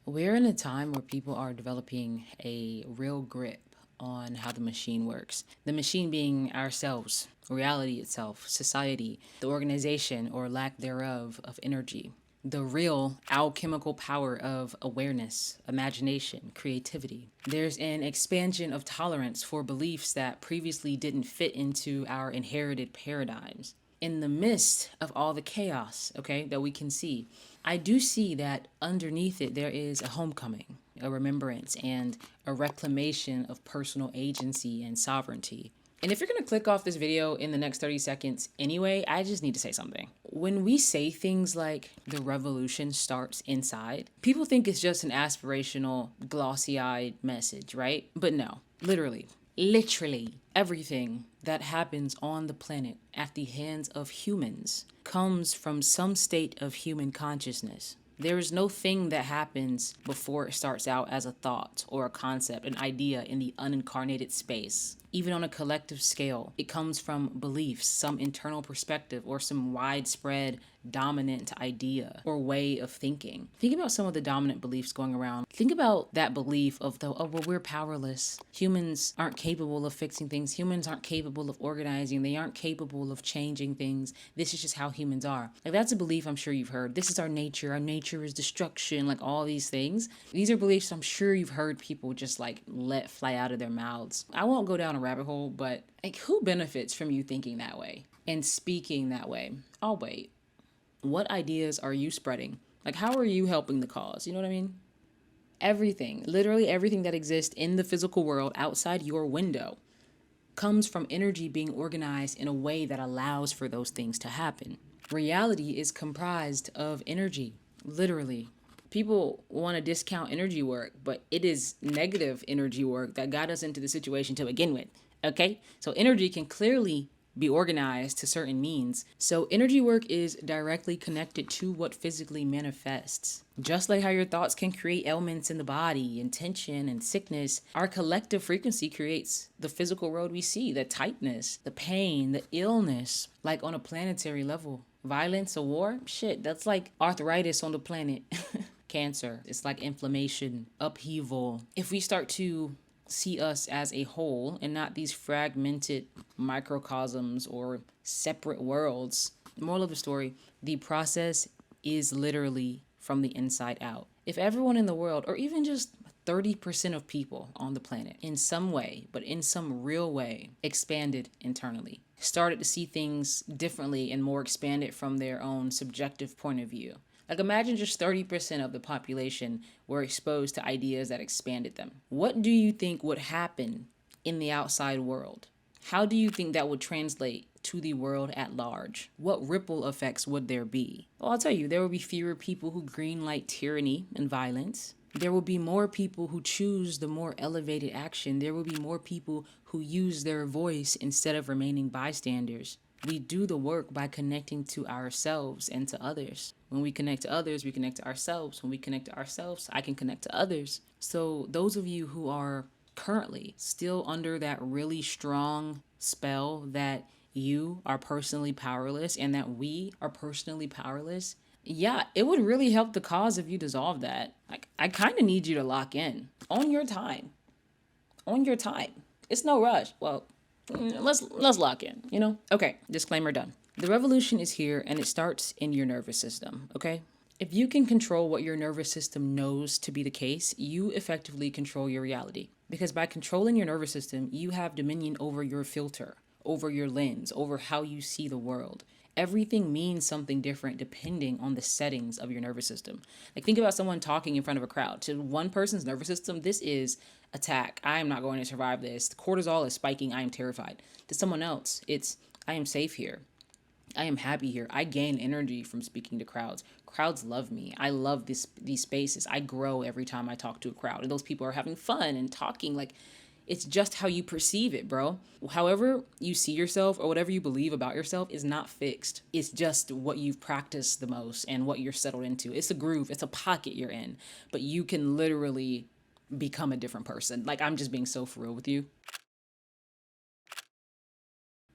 We're in a time where people are developing a real grip on how the machine works. The machine being ourselves, reality itself, society, the organization or lack thereof of energy. The real alchemical power of awareness, imagination, creativity. There's an expansion of tolerance for beliefs that previously didn't fit into our inherited paradigms. In the midst of all the chaos, okay, that we can see, I do see that underneath it there is a homecoming, a remembrance, and a reclamation of personal agency and sovereignty. And if you're gonna click off this video in the next 30 seconds anyway, I just need to say something. When we say things like the revolution starts inside, people think it's just an aspirational, glossy eyed message, right? But no, literally everything that happens on the planet at the hands of humans comes from some state of human consciousness. There is no thing that happens before it starts out as a thought or a concept, an idea in the unincarnated space. Even on a collective scale, it comes from beliefs, some internal perspective, or some widespread dominant idea or way of thinking. Think about some of the dominant beliefs going around. Think about that belief of well, we're powerless. Humans aren't capable of fixing things. Humans aren't capable of organizing. They aren't capable of changing things. This is just how humans are. Like, that's a belief I'm sure you've heard. This is our nature. Our nature is destruction. Like, all these things. These are beliefs I'm sure you've heard people just like let fly out of their mouths. I won't go down a rabbit hole, but like, who benefits from you thinking that way and speaking that way? I'll wait. What ideas are you spreading? Like, how are you helping the cause? You know what I mean? Everything, literally everything that exists in the physical world outside your window comes from energy being organized in a way that allows for those things to happen. Reality is comprised of energy, literally. People want to discount energy work, but it is negative energy work that got us into the situation to begin with. Okay? So energy can clearly be organized to certain means. So energy work is directly connected to what physically manifests. Just like how your thoughts can create ailments in the body and tension and sickness, our collective frequency creates the physical world we see, the tightness, the pain, the illness, like on a planetary level. Violence or war? Shit, that's like arthritis on the planet. Cancer. It's like inflammation, upheaval. If we start to see us as a whole and not these fragmented microcosms or separate worlds. Moral of the story, the process is literally from the inside out. If everyone in the world, or even just 30% of people on the planet, in some way, but in some real way, expanded internally, started to see things differently and more expanded from their own subjective point of view. Like, imagine just 30% of the population were exposed to ideas that expanded them. What do you think would happen in the outside world? How do you think that would translate to the world at large? What ripple effects would there be? Well, I'll tell you, there will be fewer people who greenlight tyranny and violence. There will be more people who choose the more elevated action. There will be more people who use their voice instead of remaining bystanders. We do the work by connecting to ourselves and to others. When we connect to others, we connect to ourselves. When we connect to ourselves, I can connect to others. So those of you who are currently still under that really strong spell that you are personally powerless and that we are personally powerless, yeah, it would really help the cause if you dissolve that. Like, I kind of need you to lock in on your time. On your time. It's no rush. Well, let's lock in, you know? Okay, disclaimer done. The revolution is here and it starts in your nervous system, okay? If you can control what your nervous system knows to be the case, you effectively control your reality. Because by controlling your nervous system, you have dominion over your filter, over your lens, over how you see the world. Everything means something different depending on the settings of your nervous system. Like, think about someone talking in front of a crowd. To one person's nervous system, this is attack. I am not going to survive this. The cortisol is spiking. I am terrified. To someone else, it's I am safe here. I am happy here. I gain energy from speaking to crowds. Crowds love me. I love these spaces. I grow every time I talk to a crowd. And those people are having fun and talking. Like, it's just how you perceive it, bro. However you see yourself or whatever you believe about yourself is not fixed. It's just what you've practiced the most and what you're settled into. It's a groove. It's a pocket you're in. But you can literally become a different person. Like, I'm just being so for real with you.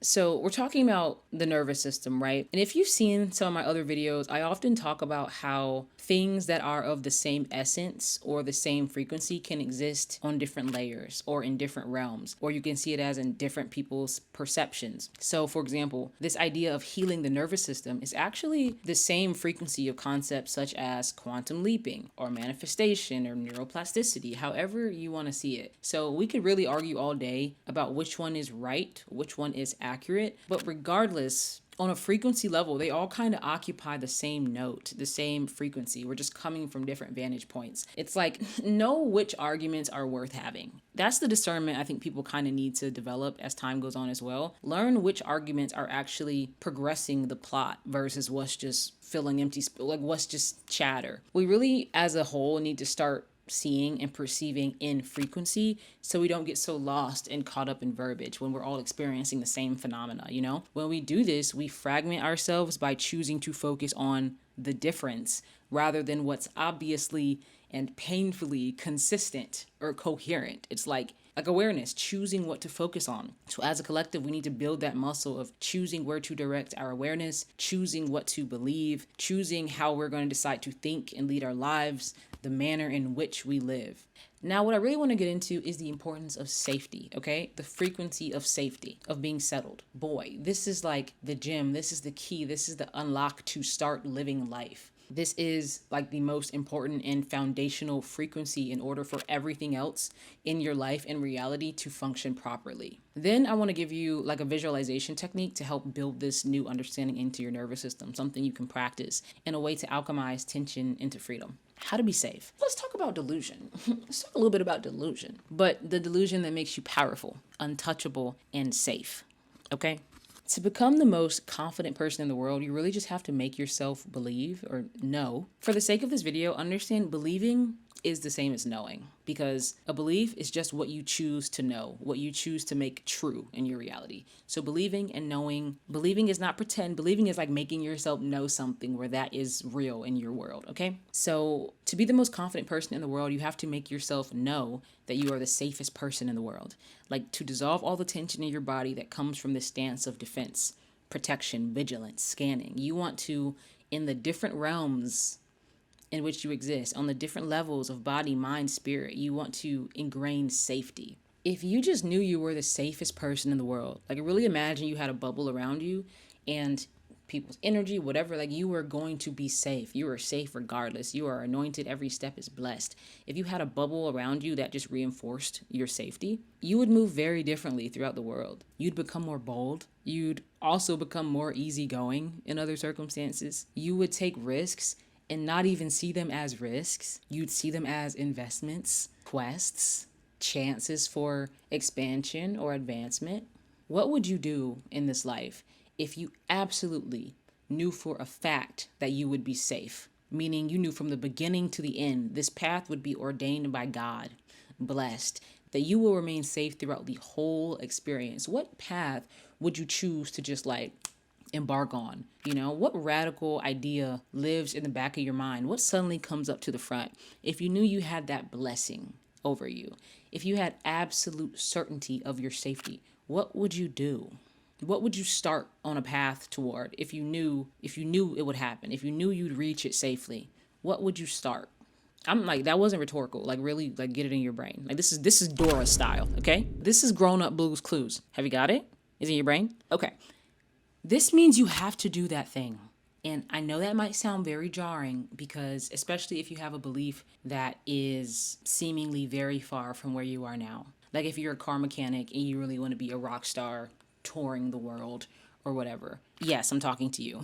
So we're talking about the nervous system, right? And if you've seen some of my other videos, I often talk about how things that are of the same essence or the same frequency can exist on different layers or in different realms, or you can see it as in different people's perceptions. So for example, this idea of healing the nervous system is actually the same frequency of concepts such as quantum leaping or manifestation or neuroplasticity, however you want to see it. So we could really argue all day about which one is right, which one is accurate, but regardless, on a frequency level, they all kind of occupy the same note, the same frequency. We're just coming from different vantage points. It's like, know which arguments are worth having. That's the discernment I think people kind of need to develop as time goes on as well. Learn which arguments are actually progressing the plot versus what's just filling empty, like what's just chatter. We really, as a whole, need to start seeing and perceiving in frequency so we don't get so lost and caught up in verbiage when we're all experiencing the same phenomena. When we do this, we fragment ourselves by choosing to focus on the difference rather than what's obviously and painfully consistent or coherent. It's like awareness, choosing what to focus on. So as a collective, we need to build that muscle of choosing where to direct our awareness, choosing what to believe, choosing how we're going to decide to think and lead our lives, the manner in which we live. Now, what I really want to get into is the importance of safety, okay? The frequency of safety, of being settled. Boy, this is like the gem. This is the key. This is the unlock to start living life. This is like the most important and foundational frequency in order for everything else in your life and reality to function properly. Then I want to give you like a visualization technique to help build this new understanding into your nervous system, something you can practice in a way to alchemize tension into freedom. How to be safe. Let's talk about delusion. Let's talk a little bit about delusion, but the delusion that makes you powerful, untouchable, and safe. Okay? To become the most confident person in the world, you really just have to make yourself believe or know. For the sake of this video, understand believing is the same as knowing, because a belief is just what you choose to know, what you choose to make true in your reality. So believing and knowing, believing is not pretend. Believing is like making yourself know something where that is real in your world, okay? So to be the most confident person in the world, you have to make yourself know that you are the safest person in the world. Like to dissolve all the tension in your body that comes from this stance of defense, protection, vigilance, scanning. You want to, in the different realms in which you exist, on the different levels of body, mind, spirit, you want to ingrain safety. If you just knew you were the safest person in the world, like really imagine you had a bubble around you and people's energy, whatever, like you were going to be safe. You are safe regardless. You are anointed. Every step is blessed. If you had a bubble around you that just reinforced your safety, you would move very differently throughout the world. You'd become more bold. You'd also become more easygoing in other circumstances. You would take risks and not even see them as risks. You'd see them as investments, quests, chances for expansion or advancement. What would you do in this life if you absolutely knew for a fact that you would be safe? Meaning you knew from the beginning to the end, this path would be ordained by God, blessed, that you will remain safe throughout the whole experience. What path would you choose to just like embark on? What radical idea lives in the back of your mind? What suddenly comes up to the front? If you knew you had that blessing over you, if you had absolute certainty of your safety, what would you do? What would you start on a path toward if you knew it would happen, if you knew you'd reach it safely? What would you start? I'm like, that wasn't rhetorical. Like really, like get it in your brain. Like this is Dora style, okay? This is grown up Blue's Clues. Have you got it? Is it in your brain? Okay. This means you have to do that thing. And I know that might sound very jarring because especially if you have a belief that is seemingly very far from where you are now. Like if you're a car mechanic and you really want to be a rock star touring the world or whatever. Yes, I'm talking to you.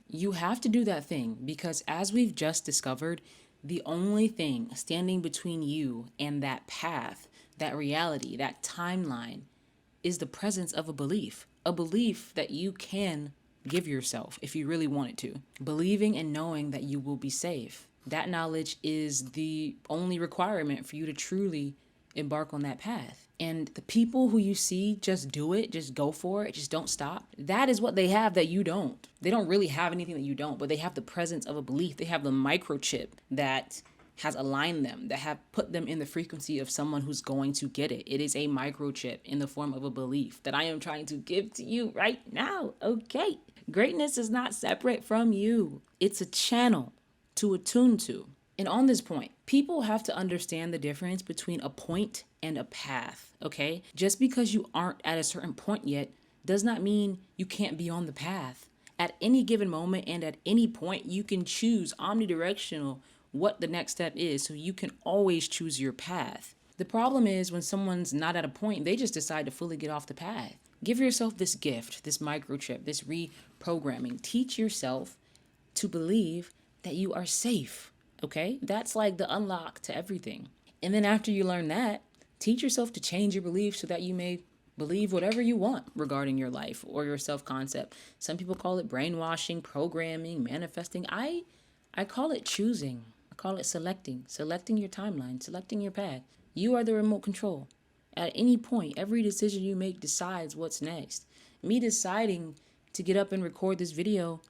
You have to do that thing because as we've just discovered, the only thing standing between you and that path, that reality, that timeline is the presence of a belief that you can give yourself if you really wanted to. Believing and knowing that you will be safe. That knowledge is the only requirement for you to truly embark on that path. And the people who you see just do it, just go for it, just don't stop. That is what they have that you don't. They don't really have anything that you don't, but they have the presence of a belief. They have the microchip that has aligned them, that have put them in the frequency of someone who's going to get it. It is a microchip in the form of a belief that I am trying to give to you right now. Okay. Greatness is not separate from you. It's a channel to attune to. And on this point, people have to understand the difference between a point and a path, okay? Just because you aren't at a certain point yet does not mean you can't be on the path. At any given moment and at any point, you can choose omnidirectional what the next step is, so you can always choose your path. The problem is when someone's not at a point, they just decide to fully get off the path. Give yourself this gift, this microchip, this reprogramming. Teach yourself to believe that you are safe. Okay, that's like the unlock to everything. And then after you learn that, teach yourself to change your beliefs so that you may believe whatever you want regarding your life or your self-concept. Some people call it brainwashing, programming, manifesting. I call it choosing. I call it selecting your timeline, selecting your path. You are the remote control. At any point, every decision you make decides what's next. Me deciding to get up and record this video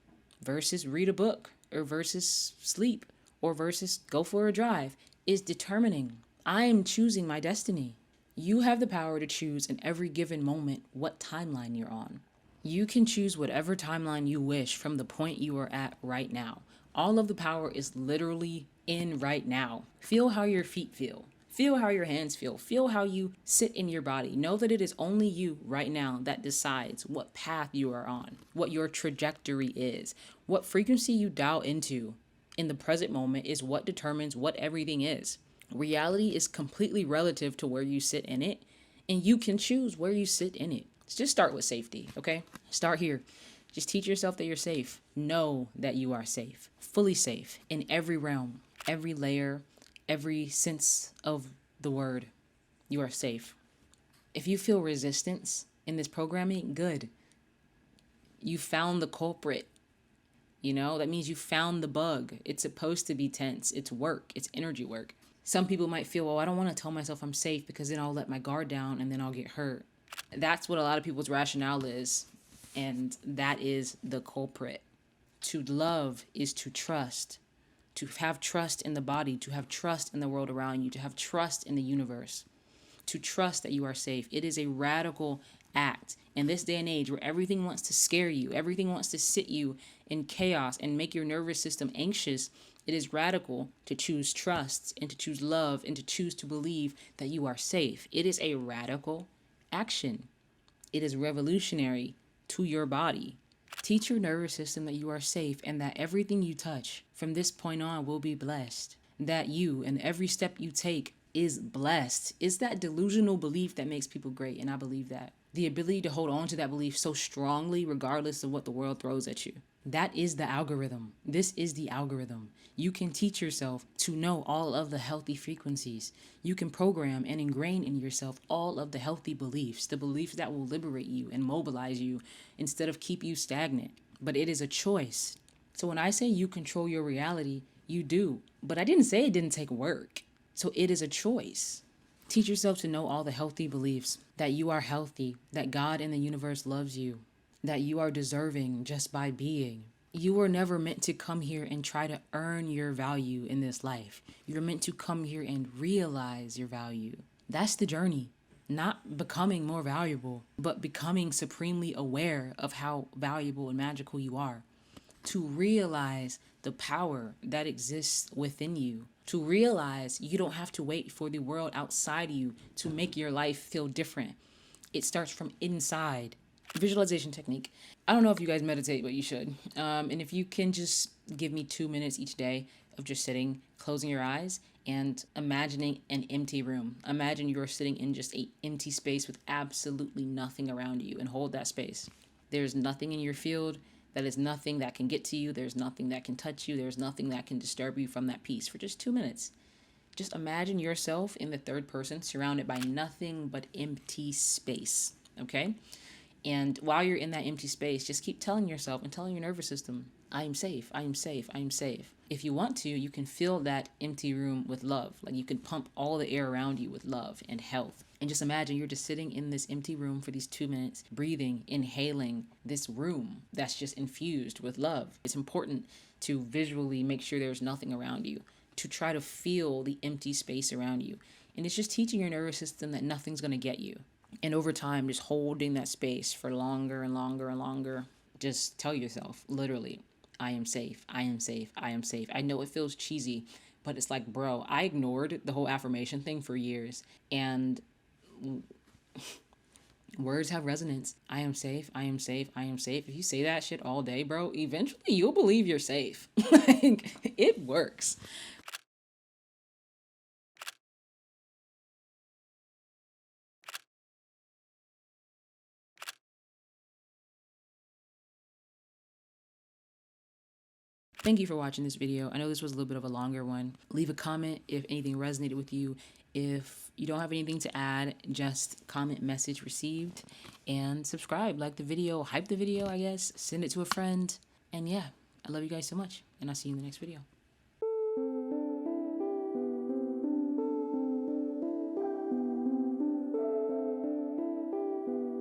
versus read a book or versus sleep or versus go for a drive is determining. I am choosing my destiny. You have the power to choose in every given moment what timeline you're on. You can choose whatever timeline you wish from the point you are at right now. All of the power is literally in right now. Feel how your feet feel. Feel how your hands feel. Feel how you sit in your body. Know that it is only you right now that decides what path you are on, what your trajectory is, what frequency you dial into in the present moment is what determines what everything is. Reality is completely relative to where you sit in it, and you can choose where you sit in it. So just start with safety, okay? Start here. Just teach yourself that you're safe. Know that you are safe, fully safe in every realm, every layer, every sense of the word. You are safe. If you feel resistance in this programming, good. You found the culprit. You know, that means you found the bug. It's supposed to be tense. It's work. It's energy work. Some people might feel, well, I don't want to tell myself I'm safe because then I'll let my guard down and then I'll get hurt. That's what a lot of people's rationale is. And that is the culprit. To love is to trust. To have trust in the body, to have trust in the world around you, to have trust in the universe. To trust that you are safe. It is a radical act in this day and age where everything wants to scare you, everything wants to sit you in chaos and make your nervous system anxious. It is radical to choose trust and to choose love and to choose to believe that you are safe. It is a radical action. It is revolutionary to your body. Teach your nervous system that you are safe and that everything you touch from this point on will be blessed. That you and every step you take is blessed. It's that delusional belief that makes people great, and I believe that. The ability to hold on to that belief so strongly regardless of what the world throws at you. That is the algorithm. This is the algorithm. You can teach yourself to know all of the healthy frequencies. You can program and ingrain in yourself all of the healthy beliefs, the beliefs that will liberate you and mobilize you instead of keep you stagnant. But it is a choice. So when I say you control your reality, you do. But I didn't say it didn't take work. So it is a choice. Teach yourself to know all the healthy beliefs, that you are healthy, that God and the universe loves you, that you are deserving just by being. You were never meant to come here and try to earn your value in this life. You're meant to come here and realize your value. That's the journey. Not becoming more valuable, but becoming supremely aware of how valuable and magical you are. To realize the power that exists within you. To realize you don't have to wait for the world outside you to make your life feel different. It starts from inside. Visualization technique. I don't know if you guys meditate, but you should. And if you can just give me 2 minutes each day of just sitting, closing your eyes, and imagining an empty room. Imagine you're sitting in just an empty space with absolutely nothing around you, and hold that space. There's nothing in your field. That is nothing that can get to you. There's nothing that can touch you. There's nothing that can disturb you from that peace for just 2 minutes. Just imagine yourself in the third person, surrounded by nothing but empty space, okay? And while you're in that empty space, just keep telling yourself and telling your nervous system, I am safe, I am safe, I am safe. If you want to, you can fill that empty room with love. Like you can pump all the air around you with love and health. And just imagine you're just sitting in this empty room for these 2 minutes, breathing, inhaling this room that's just infused with love. It's important to visually make sure there's nothing around you. to try to fill the empty space around you. And it's just teaching your nervous system that nothing's going to get you. And over time, just holding that space for longer and longer and longer. Just tell yourself, literally, I am safe. I am safe. I am safe. I know it feels cheesy, but it's like, bro, I ignored the whole affirmation thing for years. And words have resonance. I am safe. I am safe. I am safe. If you say that shit all day, bro, eventually you'll believe you're safe. Like, it works. Thank you for watching this video. I know this was a little bit of a longer one. Leave a comment if anything resonated with you. If you don't have anything to add, just comment message received and subscribe. Like the video, hype the video, I guess. Send it to a friend. And yeah, I love you guys so much. And I'll see you in the next video.